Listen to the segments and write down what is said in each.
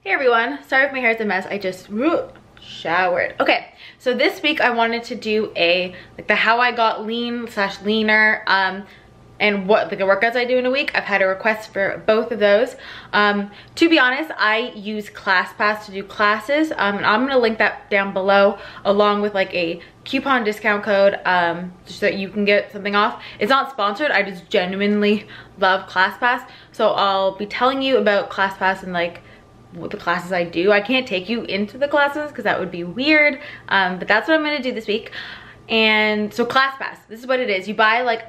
Hey everyone, sorry if my hair's a mess. I just showered. Okay, so this week I wanted to do the how I got lean / leaner and what the workouts I do in a week. I've had a request for both of those. To be honest, I use ClassPass to do classes. And I'm gonna link that down below along with like a coupon discount code so that you can get something off. It's not sponsored, I just genuinely love ClassPass. So I'll be telling you about ClassPass and like what the classes I do. I can't take you into the classes because that would be weird, but that's what I'm gonna do this week. And so ClassPass, this is what it is. You buy like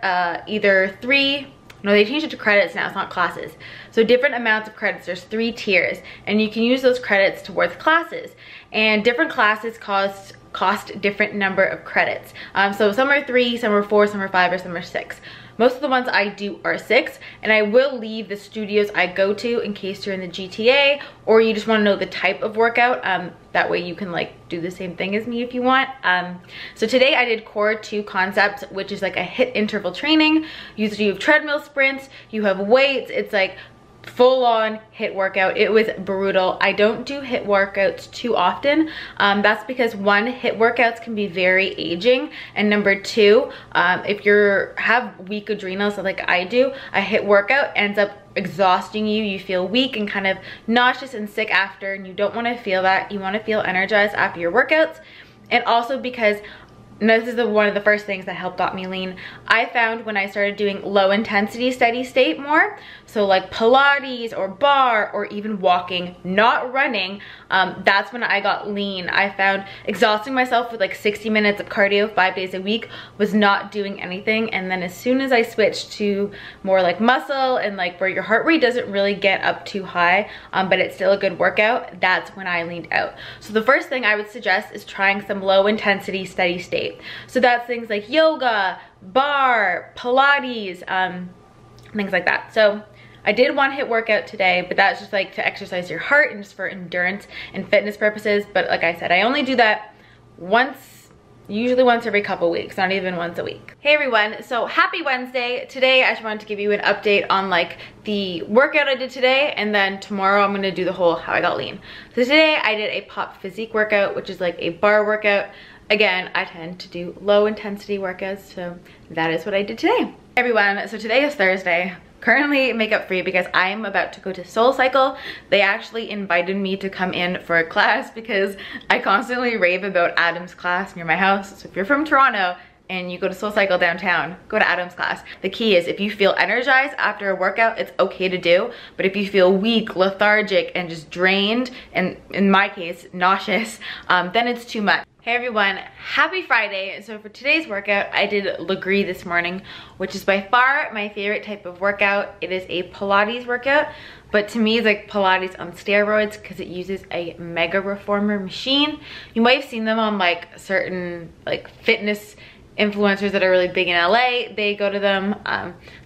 either they changed it to credits now, it's not classes. So different amounts of credits, there's 3 tiers, and you can use those credits towards classes. And different classes cost different number of credits. So some are 3, some are 4, some are 5, or some are 6. Most of the ones I do are 6, and I will leave the studios I go to in case you're in the GTA or you just want to know the type of workout. That way you can like do the same thing as me if you want. So today I did Core 2 Concepts, which is like a HIIT interval training. Usually you have treadmill sprints, you have weights, it's like full-on HIIT workout. It was brutal. I don't do HIIT workouts too often. That's because 1, HIIT workouts can be very aging, and number 2, if you have weak adrenals like I do, a HIIT workout ends up exhausting you. You feel weak and kind of nauseous and sick after, and you don't want to feel that. You want to feel energized after your workouts. And also because this is one of the first things that helped got me lean. I found when I started doing low intensity steady state more, so like Pilates or Barre or even walking, not running, that's when I got lean. I found exhausting myself with like 60 minutes of cardio 5 days a week was not doing anything. And then as soon as I switched to more like muscle and like where your heart rate doesn't really get up too high, but it's still a good workout, that's when I leaned out. So the first thing I would suggest is trying some low intensity steady state. So that's things like yoga, Barre, Pilates, things like that. So I did 1 HIIT workout today, but that's just like to exercise your heart and just for endurance and fitness purposes. But like I said, I only do that usually once every couple weeks, not even once a week. Hey everyone, so happy Wednesday. Today I just wanted to give you an update on like the workout I did today, and then tomorrow I'm gonna do the whole how I got lean. So today I did a pop Physique workout, which is like a bar workout. Again, I tend to do low intensity workouts, so that is what I did today. Everyone, so today is Thursday. Currently makeup free because I'm about to go to SoulCycle. They actually invited me to come in for a class because I constantly rave about Adam's class near my house. So if you're from Toronto and you go to SoulCycle downtown, go to Adam's class. The key is if you feel energized after a workout, it's okay to do. But if you feel weak, lethargic, and just drained, and in my case, nauseous, then it's too much. Hey everyone, happy Friday. So for today's workout, I did Lagree this morning, which is by far my favorite type of workout. It is a Pilates workout, but to me it's like Pilates on steroids because it uses a mega reformer machine. You might have seen them on like certain like fitness influencers that are really big in LA. They go to them.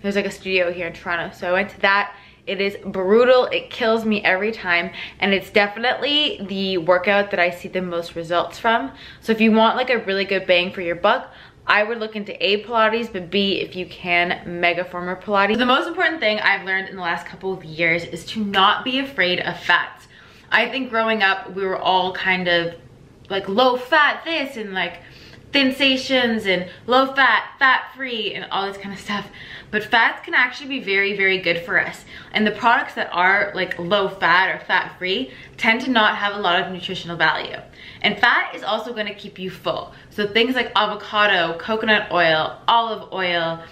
There's like a studio here in Toronto, so I went to that. It is brutal, it kills me every time, and it's definitely the workout that I see the most results from. So if you want like a really good bang for your buck, I would look into A, Pilates, but B, if you can, Megaformer Pilates. The most important thing I've learned in the last couple of years is to not be afraid of fats. I think growing up, we were all kind of like low fat this and like thinsations and low fat, fat free, and all this kind of stuff. But fats can actually be very, very good for us. And the products that are like low fat or fat free tend to not have a lot of nutritional value. And fat is also going to keep you full. So things like avocado, coconut oil, olive oil,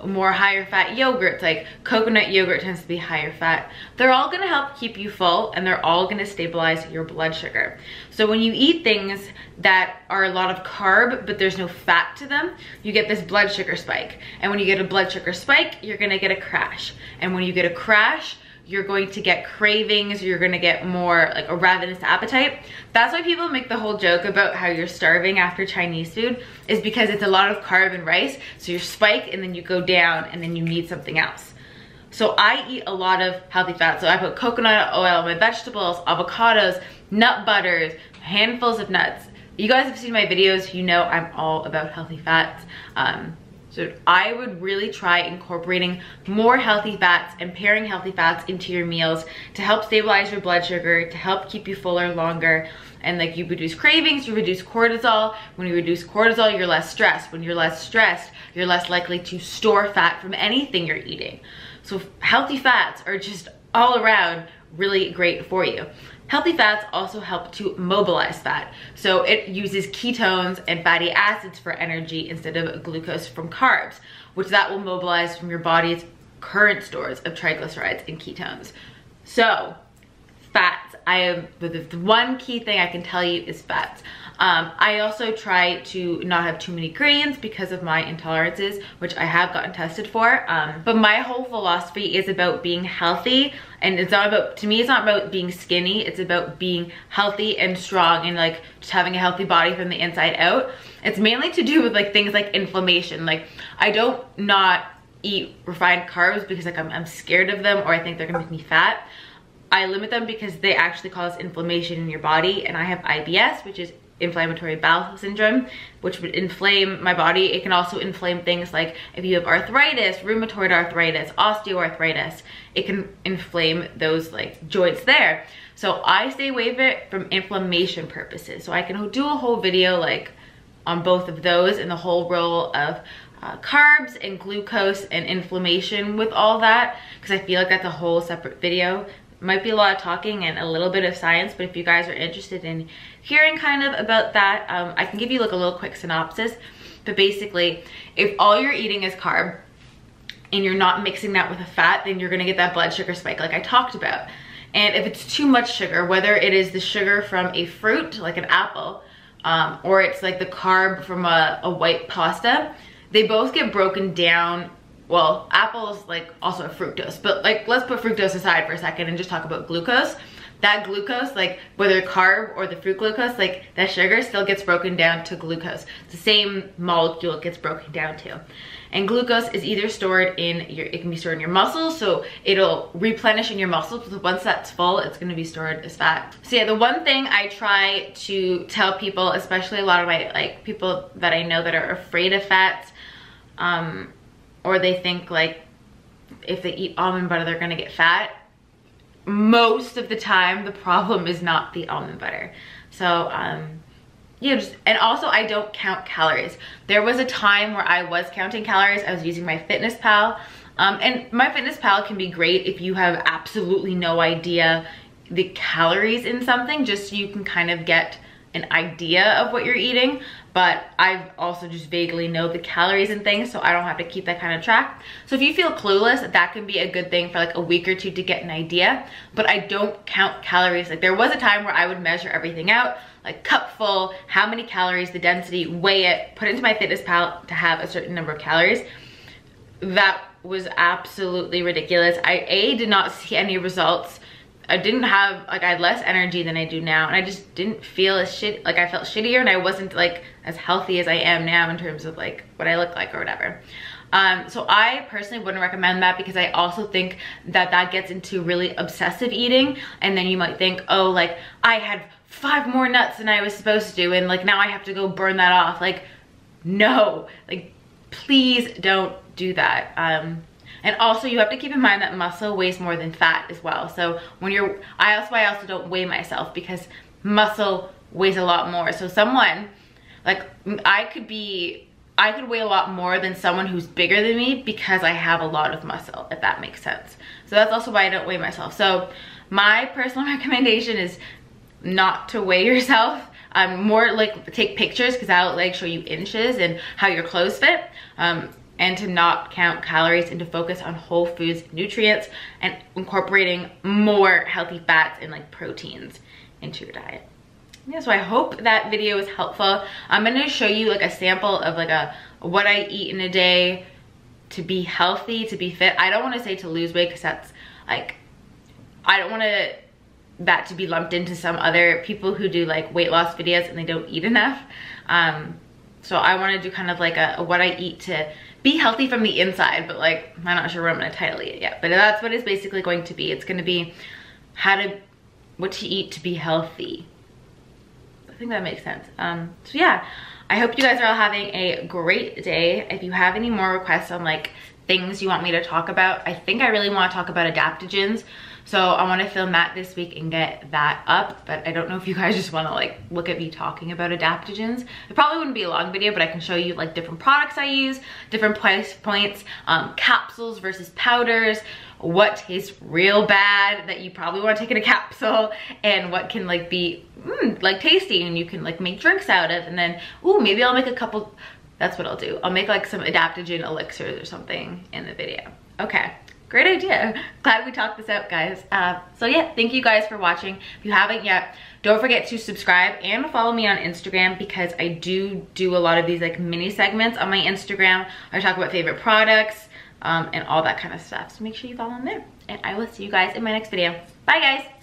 more higher fat yogurts, like coconut yogurt tends to be higher fat. They're all gonna help keep you full, and they're all gonna stabilize your blood sugar. So when you eat things that are a lot of carb, but there's no fat to them, you get this blood sugar spike. And when you get a blood sugar spike, you're gonna get a crash. And when you get a crash, you're going to get cravings, you're gonna get more like a ravenous appetite. That's why people make the whole joke about how you're starving after Chinese food, is because it's a lot of carb and rice, so you spike and then you go down and then you need something else. So I eat a lot of healthy fats. So I put coconut oil, my vegetables, avocados, nut butters, handfuls of nuts. You guys have seen my videos, you know I'm all about healthy fats. So I would really try incorporating more healthy fats and pairing healthy fats into your meals to help stabilize your blood sugar, to help keep you fuller longer. And like, you reduce cravings, you reduce cortisol. When you reduce cortisol, you're less stressed. When you're less stressed, you're less likely to store fat from anything you're eating. So healthy fats are just all around really great for you. Healthy fats also help to mobilize fat. So it uses ketones and fatty acids for energy instead of glucose from carbs, which that will mobilize from your body's current stores of triglycerides and ketones. So fats, the one key thing I can tell you is fats. I also try to not have too many grains because of my intolerances, which I have gotten tested for. But my whole philosophy is about being healthy, and it's not about, to me, it's not about being skinny. It's about being healthy and strong and like just having a healthy body from the inside out. It's mainly to do with like things like inflammation. Like, I don't not eat refined carbs because like I'm scared of them or I think they're gonna make me fat. I limit them because they actually cause inflammation in your body, and I have IBS, which is inflammatory bowel syndrome, which would inflame my body. It can also inflame things like if you have arthritis, rheumatoid arthritis, osteoarthritis, it can inflame those like joints there. So I stay away from it from inflammation purposes. So I can do a whole video like on both of those and the whole role of carbs and glucose and inflammation with all that, because I feel like that's a whole separate video. Might be a lot of talking and a little bit of science, but if you guys are interested in hearing kind of about that, I can give you like a little quick synopsis. But basically, if all you're eating is carb and you're not mixing that with a fat, then you're gonna get that blood sugar spike like I talked about. And if it's too much sugar, whether it is the sugar from a fruit, like an apple, or it's like the carb from a white pasta, they both get broken down. Well, apple is like also a fructose, but like, let's put fructose aside for a second and just talk about glucose. That glucose, like whether carb or the fruit glucose, like that sugar still gets broken down to glucose. It's the same molecule it gets broken down to. And glucose is either stored in your, it can be stored in your muscles, so it'll replenish in your muscles, but once that's full, it's gonna be stored as fat. So yeah, the one thing I try to tell people, especially a lot of my like people that I know that are afraid of fats, or they think like if they eat almond butter they're gonna get fat, most of the time the problem is not the almond butter. So yeah, and also I don't count calories. There was a time where I was counting calories. I was using my MyFitnessPal, and my MyFitnessPal can be great if you have absolutely no idea the calories in something, just so you can kind of get an idea of what you're eating. But I also just vaguely know the calories and things, so I don't have to keep that kind of track. So if you feel clueless, that can be a good thing for like a week or two to get an idea. But I don't count calories. Like there was a time where I would measure everything out, like cup full, how many calories, the density, weigh it, put it into MyFitnessPal to have a certain number of calories. That was absolutely ridiculous. I did not see any results. I didn't have, like, I had less energy than I do now, and I just didn't feel as shit, like I felt shittier, and I wasn't like as healthy as I am now in terms of like what I look like or whatever. So I personally wouldn't recommend that, because I also think that that gets into really obsessive eating, and then you might think, oh, like I had 5 more nuts than I was supposed to, and like now I have to go burn that off. Like, no, like please don't do that. And also you have to keep in mind that muscle weighs more than fat as well. So when you're, I also don't weigh myself, because muscle weighs a lot more. So someone, like I could weigh a lot more than someone who's bigger than me, because I have a lot of muscle, if that makes sense. So that's also why I don't weigh myself. So my personal recommendation is not to weigh yourself. More like take pictures, because that'll like show you inches and how your clothes fit. And to not count calories, and to focus on whole foods, nutrients, and incorporating more healthy fats and like proteins into your diet. Yeah, so I hope that video was helpful. I'm gonna show you like a sample of like what I eat in a day to be healthy, to be fit. I don't wanna say to lose weight, because that's like, I don't wanna that to be lumped into some other people who do like weight loss videos and they don't eat enough. So I wanna do kind of like a what I eat to be healthy from the inside, but like I'm not sure what I'm gonna title it yet, but that's what it's basically going to be. It's gonna be what to eat to be healthy. I think that makes sense. So yeah, I hope you guys are all having a great day. If you have any more requests on like things you want me to talk about, I think I really want to talk about adaptogens. So I want to film that this week and get that up, but I don't know if you guys just want to like look at me talking about adaptogens. It probably wouldn't be a long video, but I can show you like different products I use, different price points, capsules versus powders, what tastes real bad that you probably want to take in a capsule, and what can like be like tasty and you can like make drinks out of. And then, ooh, maybe I'll make a couple, that's what I'll do. I'll make like some adaptogen elixirs or something in the video. Okay. Great idea. Glad we talked this out, guys. So yeah, thank you guys for watching. If you haven't yet, don't forget to subscribe and follow me on Instagram, because I do a lot of these like mini segments on my Instagram. I talk about favorite products and all that kind of stuff. So make sure you follow them there. And I will see you guys in my next video. Bye, guys.